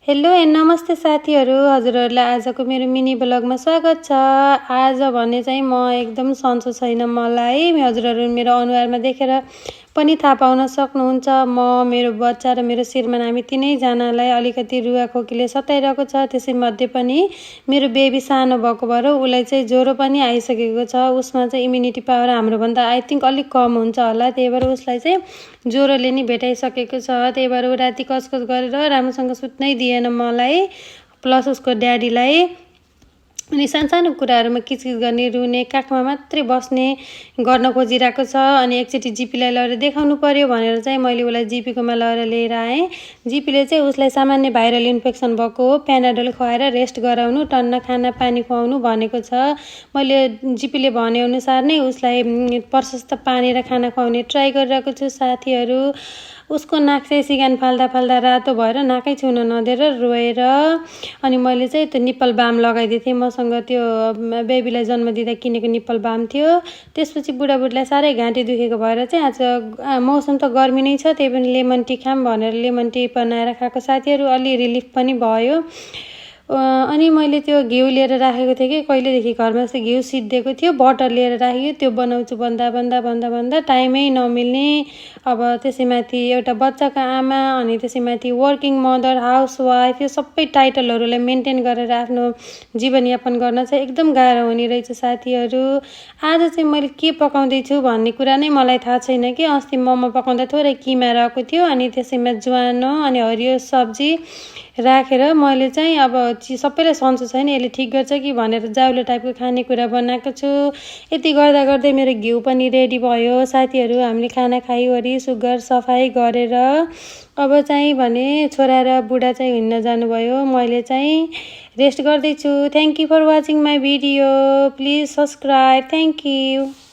Hello and नमस्ते साथीहरू, हजुरहरूलाई आजको मेरो मिनी ब्लगमा स्वागत छ। आज भने चाहिँ म एकदम सन्चो छैन। मलाई हजुरहरू मेरो अनुहारमा देखेर पनि थाहा पाउन सक्नुहुन्छ। मेरो बच्चा र मेरो श्रीमान हामी तीनैजनालाई अलिकति रुवा खोकीले सताइरहेको छ। त्यसैमध्ये पनि मेरो बेबी सानो भएको भएर उसलाई चाहिँ ज्वरो पनि आइसकेको छ। उसमा चाहिँ इम्युनिटी पावर हाम्रोभन्दा आई थिङ्क अलिक कम हुन्छ होला, त्यही भएर उसलाई चाहिँ ज्वरोले नि भेटाइसकेको छ। त्यही भएर ऊ राति कसकस गरेर राम्रोसँग सुत्नै दिएन मलाई प्लस उसको ड्याडीलाई। अनि सानो कुराहरूमा किचकिच गर्ने, रुने, काखमा मात्रै बस्ने गर्न खोजिरहेको छ। अनि एकचोटि जिपीलाई लगेर देखाउनु पर्यो भनेर चाहिँ मैले उसलाई जिपीकोमा लगेर लिएर आएँ। जिपीले चाहिँ उसलाई सामान्य भाइरल इन्फेक्सन भएको हो, प्यानाडोल खुवाएर रेस्ट गराउनु, टन्न खाना पानी खुवाउनु भनेको छ। मैले जिपीले भनेअनुसार नै उसलाई प्रशस्त पानी र खाना खुवाउने ट्राई गरिरहेको छु साथीहरू। उसको नाक चाहिँ सिगान फाल्दा फाल्दा रातो भएर नाकै छुन नदिएर रोएर, अनि मैले चाहिँ त्यो निप्पल बाम लगाइदिएको थिएँ। मसँग त्यो बेबीलाई जन्म दिँदा किनेको निप्पल बाम थियो। त्यसपछि बुढाबुढीलाई साह्रै घाँटी दुखेको भएर चाहिँ आज मौसम त गर्मी नै छ, त्यही पनि लेमन टी खाम भनेर लेमन टी बनाएर खाएको साथीहरू। अलि रिलिफ पनि भयो। अनि मैले त्यो घिउ लिएर राखेको थिएँ कि कहिलेदेखि घरमा चाहिँ घिउ सिद्धिएको थियो, बटर लिएर राखेको त्यो बनाउँछु भन्दा टाइमै नमिल्ने। अब त्यसैमाथि एउटा बच्चाको आमा, अनि त्यसैमाथि वर्किङ मदर, हाउसवाइफ, यो सबै टाइटलहरूलाई मेन्टेन गरेर आफ्नो जीवनयापन गर्न चाहिँ एकदम गाह्रो हुने रहेछ साथीहरू। आज चाहिँ मैले के पकाउँदैछु भन्ने कुरा नै मलाई थाहा छैन कि। अस्ति मोमो पकाउँदा थोरै किमा रहेको थियो, अनि त्यसैमा ज्वानो अनि हरियो सब्जी राखेर मैले चाहिँ अब सबैलाई सन्चो छैन, यसले ठिक गर्छ कि भनेर जाउलो टाइपको खानेकुरा बनाएको छु। यति गर्दा गर्दै मेरो घिउ पनि रेडी भयो साथीहरू। हामीले खाना खाइवरी सुगर सफाइ गरेर अब चाहिँ भने छोरा र बुढा चाहिँ हिँड्न जानुभयो। मैले चाहिँ रेस्ट गर्दैछु। Thank you for watching my video. Please subscribe. Thank you.